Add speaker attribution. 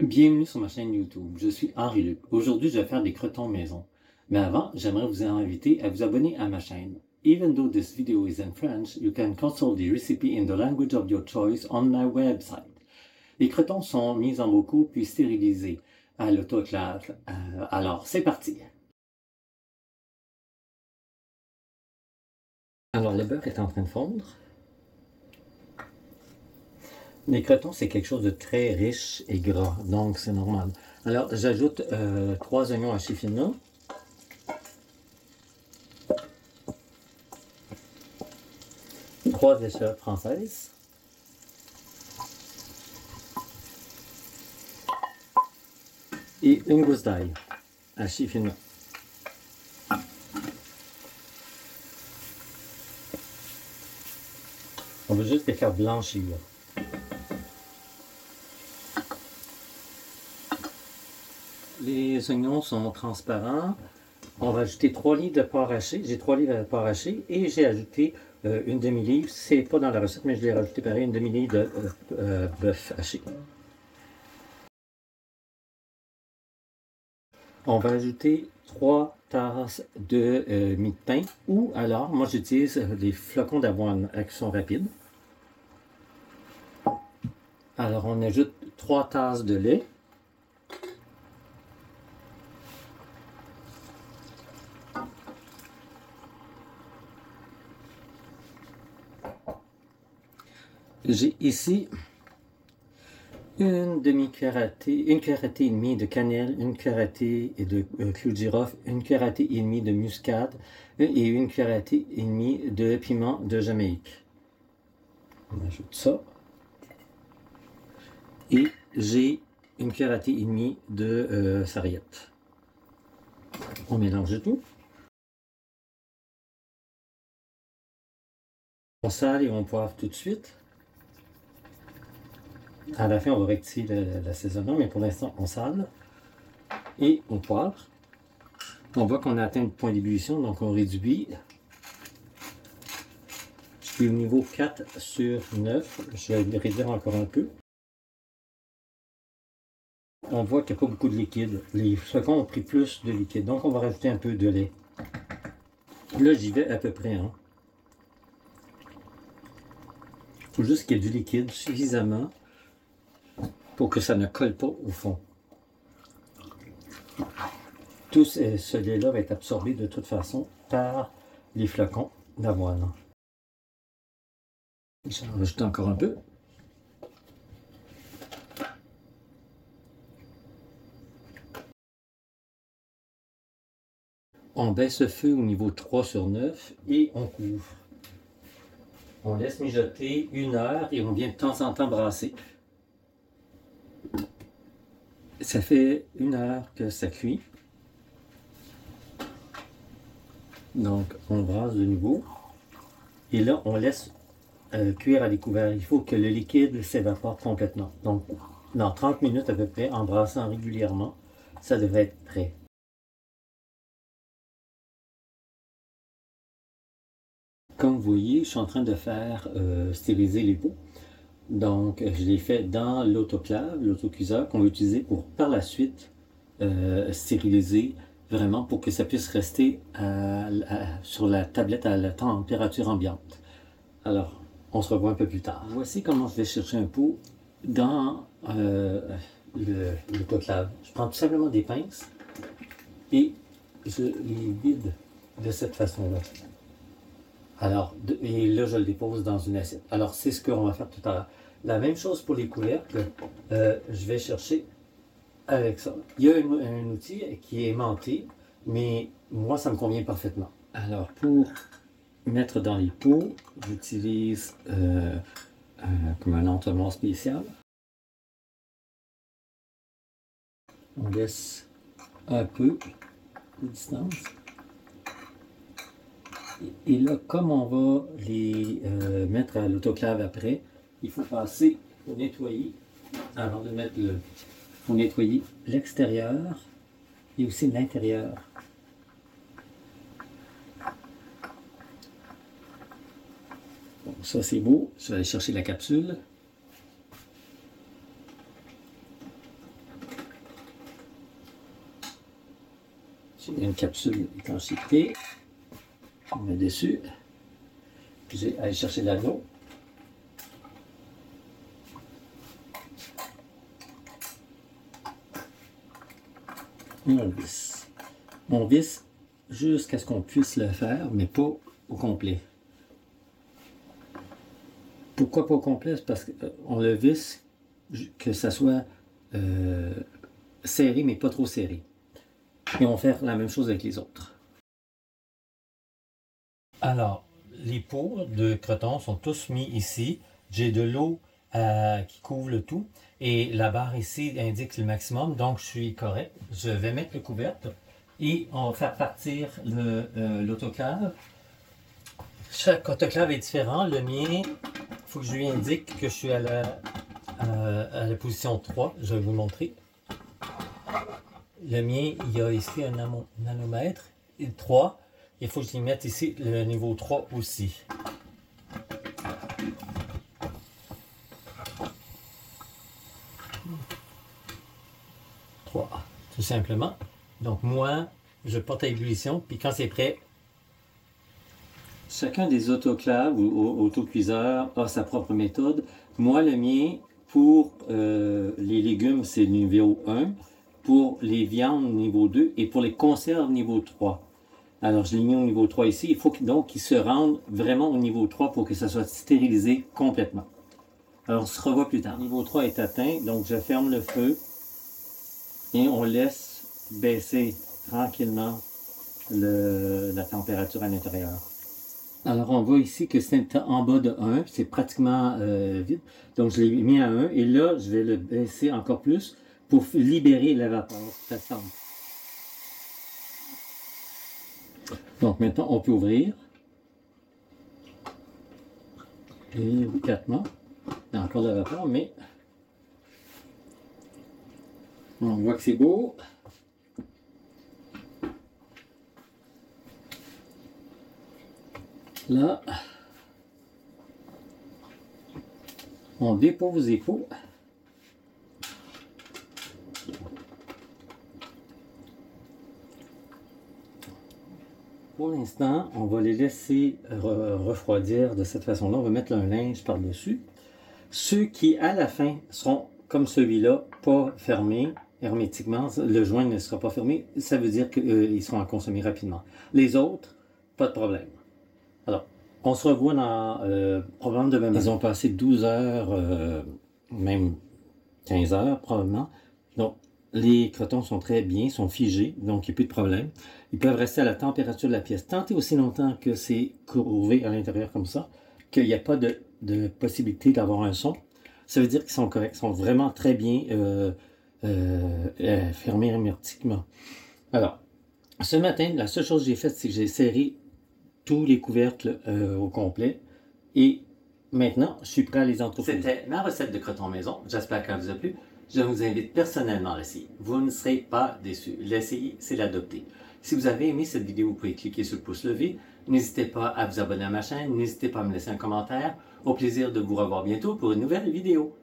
Speaker 1: Bienvenue sur ma chaîne YouTube. Je suis Henri Luc. Aujourd'hui, je vais faire des crotons maison. Mais avant, j'aimerais vous inviter à vous abonner à ma chaîne. Even though this video is in French, you can consult the recipe in the language of your choice on my website. Les crotons sont mis en bocaux puis stérilisés à l'autoclave. Alors, c'est parti. Alors, le beurre est en train de fondre. Les crotons, c'est quelque chose de très riche et gras, donc c'est normal. Alors, j'ajoute 3 oignons hachés finement. 3 échalotes françaises. Et une gousse d'ail hachée finement. On veut juste les faire blanchir. Les oignons sont transparents. On va ajouter 3 livres de porc haché. J'ai 3 livres de porc haché et j'ai ajouté une demi-livre. C'est pas dans la recette, mais je l'ai rajouté pareil, une demi-livre de bœuf haché. On va ajouter 3 tasses de mie de pain ou alors, moi j'utilise des flocons d'avoine qui sont rapides. Alors on ajoute 3 tasses de lait. J'ai ici une cuillère à thé et demie de cannelle, une cuillère à thé et de clou de girofle, une cuillère à thé et demie de muscade et une cuillère à thé et demie de piment de Jamaïque. On ajoute ça. Et j'ai une cuillère à thé et demie de sarriette. On mélange tout. On sale et on poivre tout de suite. À la fin, on va rectifier l'assaisonnement, mais pour l'instant, on sale et on poivre. On voit qu'on a atteint le point d'ébullition, donc on réduit. Je suis au niveau 4 sur 9. Je vais le réduire encore un peu. On voit qu'il n'y a pas beaucoup de liquide. Les flocons ont pris plus de liquide, donc on va rajouter un peu de lait. Là, j'y vais à peu près. Il faut juste qu'il y ait du liquide suffisamment pour que ça ne colle pas au fond. Tout ce lait-là va être absorbé de toute façon par les flocons d'avoine. Je vais rajouter encore un peu. On baisse le feu au niveau 3 sur 9 et on couvre. On laisse mijoter 1 heure et on vient de temps en temps brasser. Ça fait 1 heure que ça cuit. Donc on brasse de nouveau. Et là, on laisse cuire à découvert. Il faut que le liquide s'évapore complètement. Donc dans 30 minutes à peu près, en brassant régulièrement, ça devrait être prêt. Comme vous voyez, je suis en train de faire stériliser les pots. Donc, je l'ai fait dans l'autoclave, l'autocuiseur qu'on va utiliser pour par la suite stériliser vraiment pour que ça puisse rester sur la tablette à la température ambiante. Alors, on se revoit un peu plus tard. Voici comment je vais chercher un pot dans l'autoclave. Je prends tout simplement des pinces et je les vide de cette façon-là. Alors, et là, je le dépose dans une assiette. Alors, c'est ce qu'on va faire tout à l'heure. La même chose pour les couvercles. Je vais chercher avec ça. Il y a un outil qui est aimanté, mais moi, ça me convient parfaitement. Alors, pour mettre dans les pots, j'utilise comme un entonnoir spécial. On laisse un peu de distance. Et là, comme on va les mettre à l'autoclave après, il faut passer pour nettoyer, avant de mettre il faut nettoyer l'extérieur et aussi l'intérieur. Bon, ça c'est beau. Je vais aller chercher la capsule. J'ai une capsule d'étanchéité. On met dessus. Puis j'ai à aller chercher l'anneau. Et on visse. On visse jusqu'à ce qu'on puisse le faire, mais pas au complet. Pourquoi pas au complet? C'est parce qu'on le visse que ça soit serré, mais pas trop serré. Et on va faire la même chose avec les autres. Alors, les pots de croton sont tous mis ici. J'ai de l'eau qui couvre le tout. Et la barre ici indique le maximum, donc je suis correct. Je vais mettre le couvercle et on va faire partir l'autoclave. Chaque autoclave est différent. Le mien, il faut que je lui indique que je suis à la position 3. Je vais vous montrer. Le mien, il y a ici un nanomètre. Et 3. Il faut que je lui mette ici le niveau 3 aussi. Tout simplement. Donc moi, je porte à ébullition, puis quand c'est prêt, chacun des autoclaves ou autocuiseurs a sa propre méthode. Moi, le mien, pour les légumes, c'est niveau 1, pour les viandes, niveau 2, et pour les conserves, niveau 3. Alors, je l'ai mis au niveau 3 ici. Il faut donc qu'il se rende vraiment au niveau 3 pour que ça soit stérilisé complètement. Alors, on se revoit plus tard. Le niveau 3 est atteint, donc je ferme le feu. Et on laisse baisser tranquillement la température à l'intérieur. Alors on voit ici que c'est en bas de 1, c'est pratiquement vide. Donc je l'ai mis à 1 et là je vais le baisser encore plus pour libérer la vapeur. Donc maintenant on peut ouvrir. Et délicatement, il y a encore de la vapeur, mais on voit que c'est beau. Là, on dépose les pots. Pour l'instant, on va les laisser refroidir de cette façon-là. On va mettre un linge par-dessus. Ceux qui, à la fin, seront comme celui-là, pas fermés hermétiquement, le joint ne sera pas fermé, ça veut dire qu'ils seront à consommer rapidement. Les autres, pas de problème. Alors, on se revoit dans probablement demain. Ils ont passé 12 heures, même 15 heures probablement. Donc, les crotons sont très bien, sont figés, donc il n'y a plus de problème. Ils peuvent rester à la température de la pièce. Tentez aussi longtemps que c'est courbé à l'intérieur comme ça, qu'il n'y a pas de possibilité d'avoir un son. Ça veut dire qu'ils sont corrects, ils sont vraiment très bien fermés hermétiquement. Alors, ce matin, la seule chose que j'ai faite, c'est que j'ai serré tous les couvercles au complet. Et maintenant, je suis prêt à les entreposer. C'était ma recette de croton maison. J'espère qu'elle vous a plu. Je vous invite personnellement à l'essayer. Vous ne serez pas déçus. L'essayer, c'est l'adopter. Si vous avez aimé cette vidéo, vous pouvez cliquer sur le pouce levé. N'hésitez pas à vous abonner à ma chaîne. N'hésitez pas à me laisser un commentaire. Au plaisir de vous revoir bientôt pour une nouvelle vidéo.